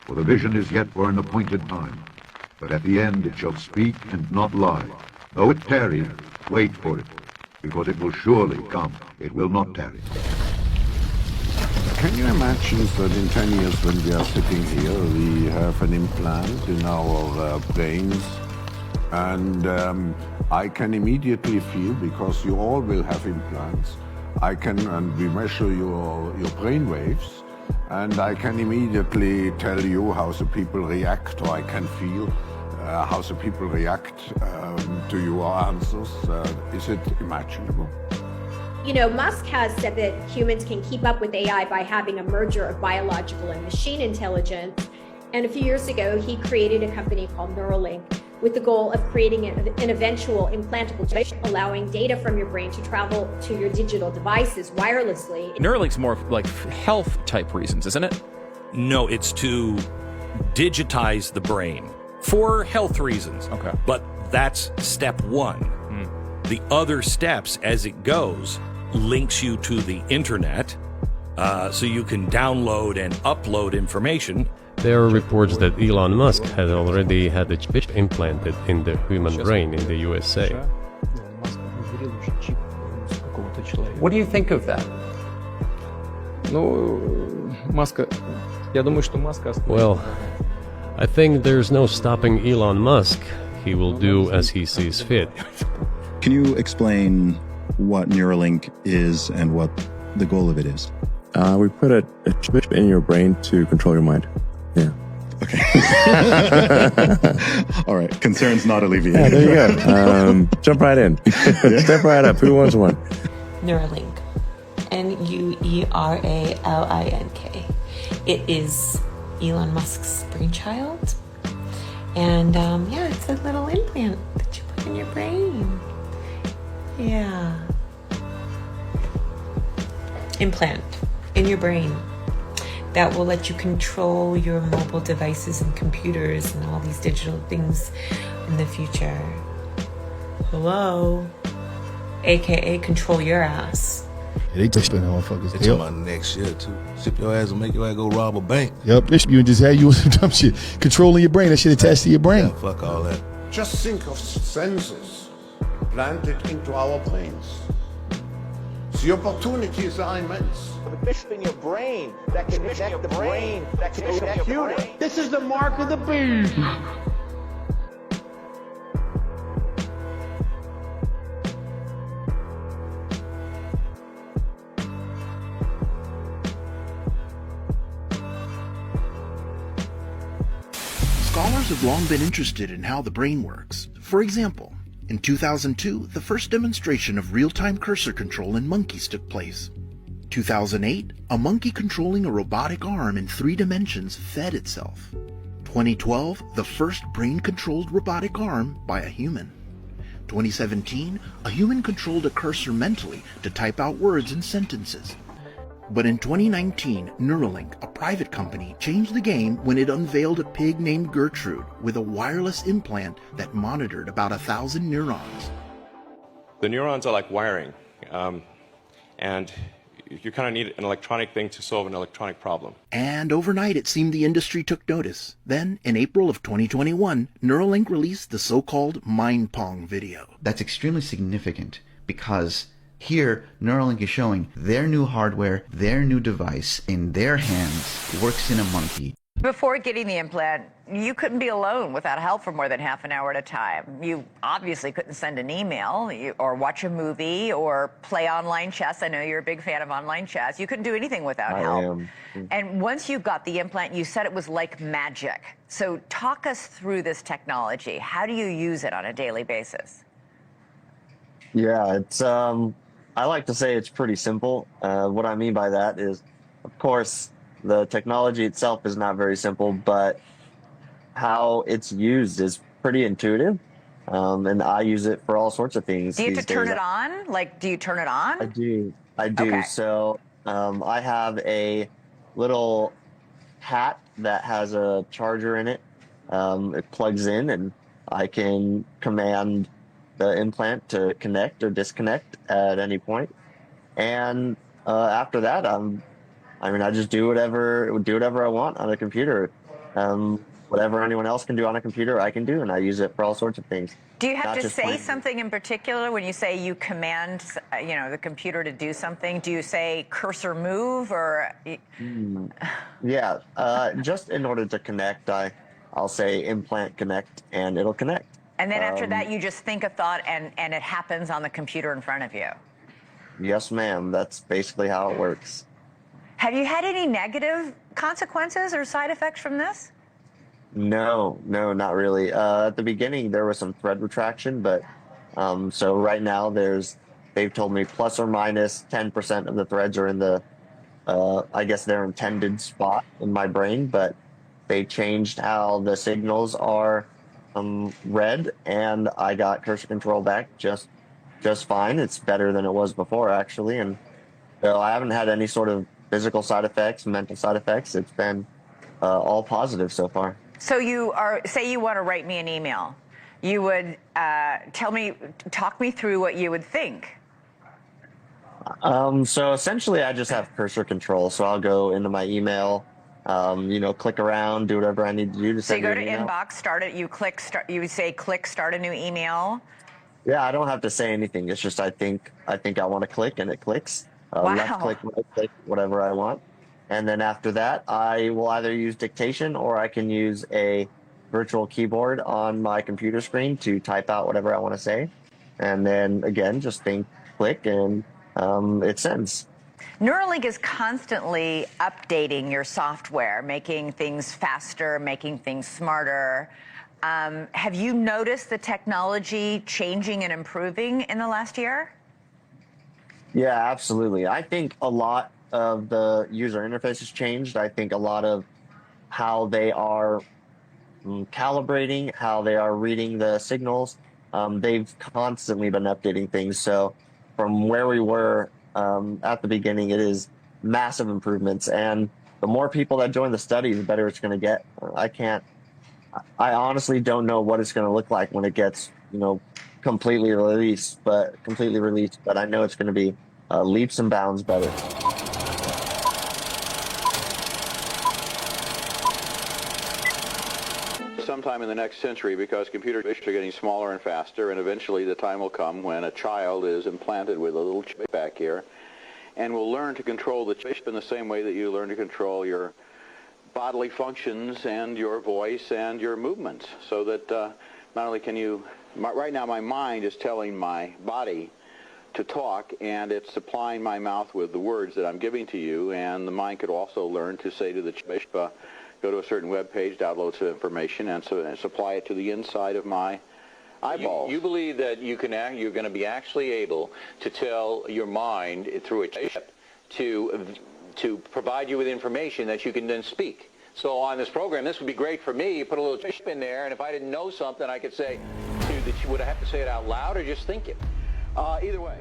For the vision is yet for an appointed time. But at the end it shall speak and not lie. Though it tarry, wait for it, because it will surely come. It will not tarry. Can you imagine that in 10 years when we are sitting here, we have an implant in our brains, and I can immediately feel, because you all will have implants, and we measure your brain waves, and I can immediately tell you how the people react, or I can feel how the people react to your answers. Is it imaginable? You know, Musk has said that humans can keep up with AI by having a merger of biological and machine intelligence. And a few years ago, he created a company called Neuralink with the goal of creating an eventual implantable chip, allowing data from your brain to travel to your digital devices wirelessly. Neuralink's more like health type reasons, isn't it? No, it's to digitize the brain for health reasons. Okay. But that's step one. The other steps as it goes links you to the internet, so you can download and upload information. There are reports that Elon Musk had already had a chip implanted in the human brain in the USA. What do you think of that? Well, I think there's no stopping Elon Musk. He will do as he sees fit. Can you explain what Neuralink is and what the goal of it is? We put a chip in your brain to control your mind. Yeah. Okay. All right. Concerns not alleviated. Yeah, there you go. Jump right in. Step right up. Who wants one? Neuralink. Neuralink. It is Elon Musk's brainchild. And yeah, it's a little implant that you put in your brain. Yeah. Implant in your brain that will let you control your mobile devices and computers and all these digital things in the future. Hello? AKA control your ass. Yeah, they just spend motherfuckers. It's about next year too. Ship your ass and make your ass go rob a bank. Yep, they should just have you some dumb shit. Controlling your brain, that shit attached to your brain. Yeah, fuck all that. Just think of sensors planted into our brains. The opportunities are immense. The chip in your brain that can connect the brain, that can connect your brain. This is the mark of the beast. Scholars have long been interested in how the brain works. For example, in 2002, the first demonstration of real-time cursor control in monkeys took place. 2008, a monkey controlling a robotic arm in 3 dimensions fed itself. 2012, the first brain-controlled robotic arm by a human. 2017, a human controlled a cursor mentally to type out words and sentences. But in 2019, Neuralink, a private company, changed the game when it unveiled a pig named Gertrude with a wireless implant that monitored about 1,000 neurons. The neurons are like wiring, and you kind of need an electronic thing to solve an electronic problem. And overnight, it seemed the industry took notice. Then, in April of 2021, Neuralink released the so-called Mind Pong video. That's extremely significant because here, Neuralink is showing their new hardware, their new device in their hands, works in a monkey. Before getting the implant, you couldn't be alone without help for more than half an hour at a time. You obviously couldn't send an email or watch a movie or play online chess. I know you're a big fan of online chess. You couldn't do anything without help. And once you got the implant, you said it was like magic. So talk us through this technology. How do you use it on a daily basis? Yeah, it's I like to say it's pretty simple. What I mean by that is, of course, the technology itself is not very simple, but how it's used is pretty intuitive. And I use it for all sorts of things. Do you have to turn it on? Like, do you turn it on? I do. Okay. So I have a little hat that has a charger in it. It plugs in, and I can command the implant to connect or disconnect at any point. And after that, I just do whatever I want on a computer. whatever anyone else can do on a computer, I can do, and I use it for all sorts of things. Do you have Not to just say playing. something in particular when you say you command, the computer to do something? Do you say cursor move or? Yeah, just in order to connect, I'll say implant connect, and it'll connect. And then after that, you just think a thought, and it happens on the computer in front of you. Yes, ma'am. That's basically how it works. Have you had any negative consequences or side effects from this? No, not really. At the beginning, there was some thread retraction, but so right now they've told me plus or minus 10% of the threads are in the, I guess their intended spot in my brain, but they changed how the signals are read, and I got cursor control back just fine. It's better than it was before, actually, and so I haven't had any sort of physical side effects, mental side effects. It's been all positive so far. So say you want to write me an email. You would talk me through what you would think. So essentially I just have cursor control. So I'll go into my email, click around, do whatever I need to do to send you you go an to email. inbox, start it, you would say click start a new email. Yeah, I don't have to say anything. It's just I think I want to click, and it clicks. Wow. Left click, right click, whatever I want. And then after that, I will either use dictation or I can use a virtual keyboard on my computer screen to type out whatever I want to say. And then again, just click, and it sends. Neuralink is constantly updating your software, making things faster, making things smarter. Have you noticed the technology changing and improving in the last year? Yeah, absolutely. I think a lot of the user interface has changed. I think a lot of how they are calibrating, how they are reading the signals, they've constantly been updating things. So from where we were at the beginning, it is massive improvements. And the more people that join the study, the better it's going to get. I honestly don't know what it's going to look like when it gets, completely released, but I know it's going to be leaps and bounds better. Sometime in the next century, because computers are getting smaller and faster, and eventually the time will come when a child is implanted with a little chip back here and will learn to control the chip in the same way that you learn to control your bodily functions and your voice and your movements, so that not only can you, right now my mind is telling my body to talk, and it's supplying my mouth with the words that I'm giving to you, and the mind could also learn to say to the chip, go to a certain web page, download some information, and supply it to the inside of my eyeballs. You believe that you're going to be actually able to tell your mind through a chip to provide you with information that you can then speak. So on this program, this would be great for me. You put a little chip in there, and if I didn't know something, I could say, would I have to say it out loud or just think it? Either way.